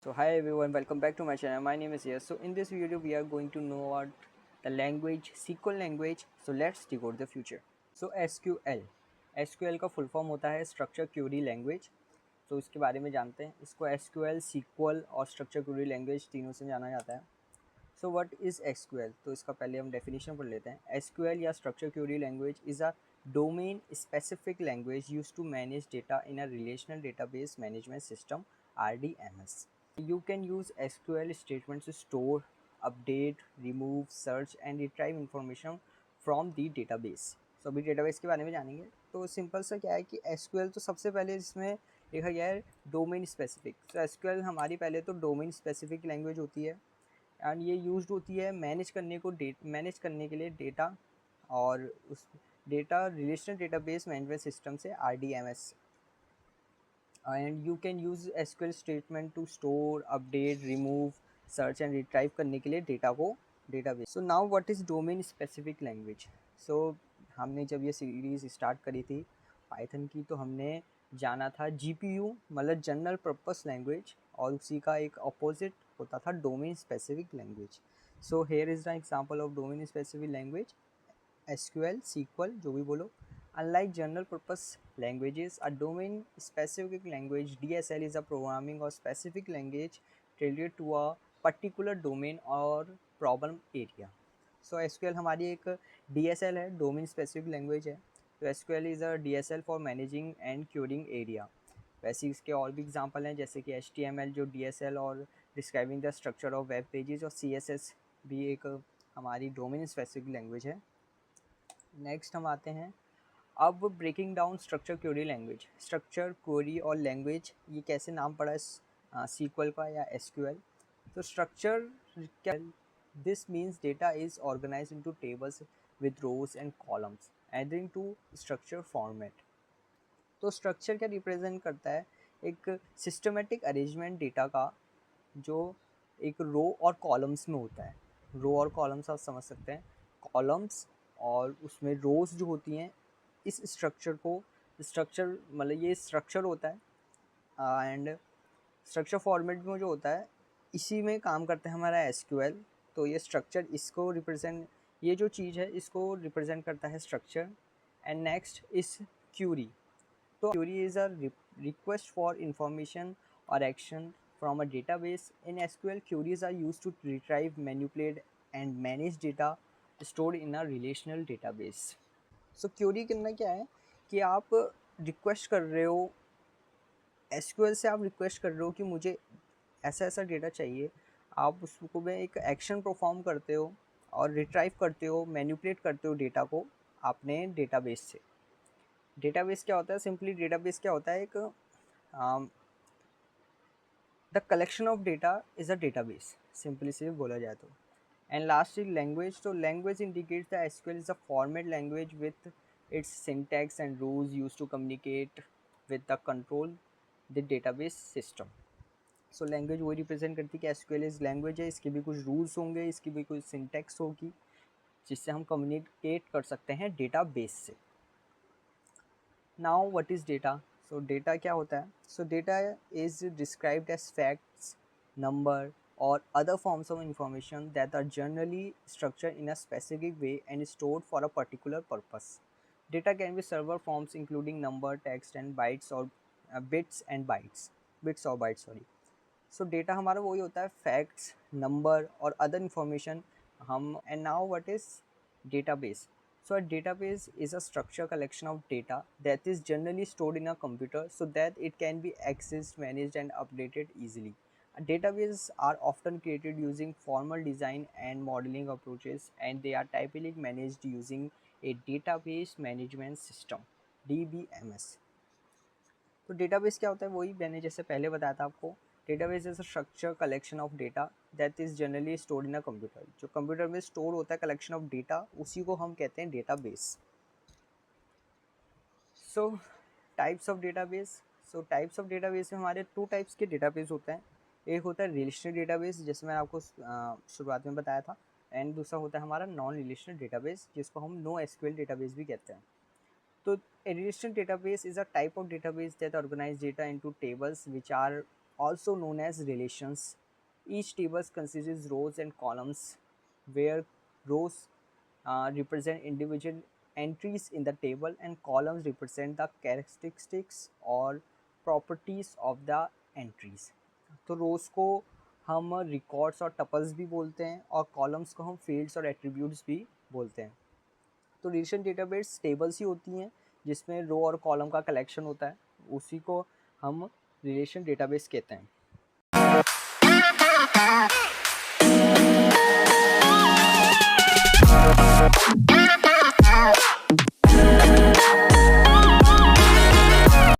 So hi everyone, welcome back to my channel. My name is Yes. So in this video we are going to know about the language SQL language. So let's decode the future. So SQL का full form होता है structure Curie language. तो इसके बारे में जानते हैं. इसको SQL, SQL और स्ट्रक्चर क्यूरी लैंग्वेज तीनों से जाना जाता है. So what is SQL? तो इसका पहले हम डेफिनेशन पढ़ लेते हैं. SQL या structure Curie language is a domain specific language used to manage data in a relational database management system, RDMS. You can use SQL statements to store, update, remove, search and retrieve information from the database. So अभी database के बारे में जानेंगे. तो simple सा क्या है कि SQL तो सबसे पहले इसमें लिखा गया है डोमेन स्पेसिफिक. तो SQL हमारी पहले तो डोमेन स्पेसिफिक लैंग्वेज होती है एंड ये यूज्ड होती है मैनेज करने के लिए डेटा और उस data relational database management system से RDMS. And you can use SQL statement to store, update, remove, search and retrieve करने के लिए डेटा को database. So now what is domain specific language? So हमने जब ये सीरीज़ स्टार्ट करी थी पाइथन की तो हमने जाना था GPU मतलब जनरल पर्पस लैंग्वेज और उसी का एक अपोजिट होता था domain specific language. So here is the example of domain specific language SQL, SQL जो भी बोलो. Unlike general purpose languages, a domain specific language DSL is a programming or specific language tailored to a particular domain or problem area. So SQL हमारी एक DSL है, domain specific language है. तो SQL is a DSL for managing and curing area. वैसे इसके और भी example हैं जैसे कि HTML जो DSL और describing the structure of web pages और CSS भी एक हमारी डोमेन स्पेसिफिक लैंग्वेज है. नेक्स्ट हम आते हैं अब breaking down structure query language. Structure query और लैंग्वेज ये कैसे नाम पड़ा है SQL का या SQL. तो स्ट्रक्चर क्या, this means data is organize into tables with rows and columns adding to structure format. तो स्ट्रक्चर क्या रिप्रेजेंट करता है? एक सिस्टमेटिक अरेंजमेंट डेटा का जो एक रो और कॉलम्स में होता है. रो और कॉलम्स आप समझ सकते हैं. कॉलम्स और उसमें रोज जो होती हैं इस स्ट्रक्चर को स्ट्रक्चर मतलब ये स्ट्रक्चर होता है एंड स्ट्रक्चर फॉर्मेट में जो होता है इसी में काम करता है हमारा SQL. तो ये स्ट्रक्चर इसको रिप्रेजेंट ये जो चीज़ है इसको रिप्रेजेंट करता है स्ट्रक्चर. एंड नेक्स्ट इस क्यूरी. तो query is a request for information or action from a database. In SQL, queries are used to retrieve, manipulate, and manage data stored in a relational database. So query करना क्या है कि आप request कर रहे हो SQL से, आप रिक्वेस्ट कर रहे हो कि मुझे ऐसा ऐसा डेटा चाहिए. आप उसको में एक एक्शन परफॉर्म करते हो और रिट्राइव करते हो, मैनिपुलेट करते हो डेटा को अपने डेटाबेस से. डेटाबेस क्या होता है? सिंपली डेटाबेस क्या होता है? एक the collection of data is a database, simply से बोला जाए तो. And last is language. तो language indicates the SQL is a format language with its syntax and rules use to communicate with the control the database system. So language वही represent करती है कि SQL is language है, इसके भी कुछ rules होंगे, इसकी भी कुछ सिंटैक्स होगी जिससे हम कम्युनिकेट कर सकते हैं डेटाबेस से. Now what is data? So data क्या होता है? So data is described as facts, number or other forms of information that are generally structured in a specific way and stored for a particular purpose. Data can be several forms including number, text and bytes or bits or bytes sorry. So data हमारा वही होता है facts, number और other information हम. And now what is database? So a database is a structured collection of data that is generally stored in a computer so that it can be accessed, managed and updated easily. Databases are often created using formal design and modeling approaches and they are typically managed using a database management system, DBMS. तो database क्या होता है? वही मैंने जैसे पहले बताया था आपको. Database is a structure collection of data that is generally stored in a computer. जो कंप्यूटर में स्टोर होता है कलेक्शन ऑफ डेटा उसी को हम कहते हैं database. So types of database. So types of database में हमारे टू टाइप्स के डेटाबेस होते हैं. एक होता है रिलेशनल डेटाबेस जैसे मैंने आपको शुरुआत में बताया था. एंड दूसरा होता है हमारा नॉन रिलेशनल डेटाबेस जिसको हम नो SQL डेटाबेस भी कहते हैं. So a relational database is a type of database that organize data into tables which are also known as relations. Each table consists rows and columns, where rows represent individual entries in the table and columns represent the characteristics or properties of the entries. तो रोज को हम records और tuples भी बोलते हैं और columns को हम फील्ड्स और एट्रीब्यूट्स भी बोलते हैं. तो रिलेशन डेटाबेस टेबल्स ही होती हैं जिसमें रो और कॉलम का कलेक्शन होता है, उसी को हम रिलेशन डेटाबेस कहते हैं.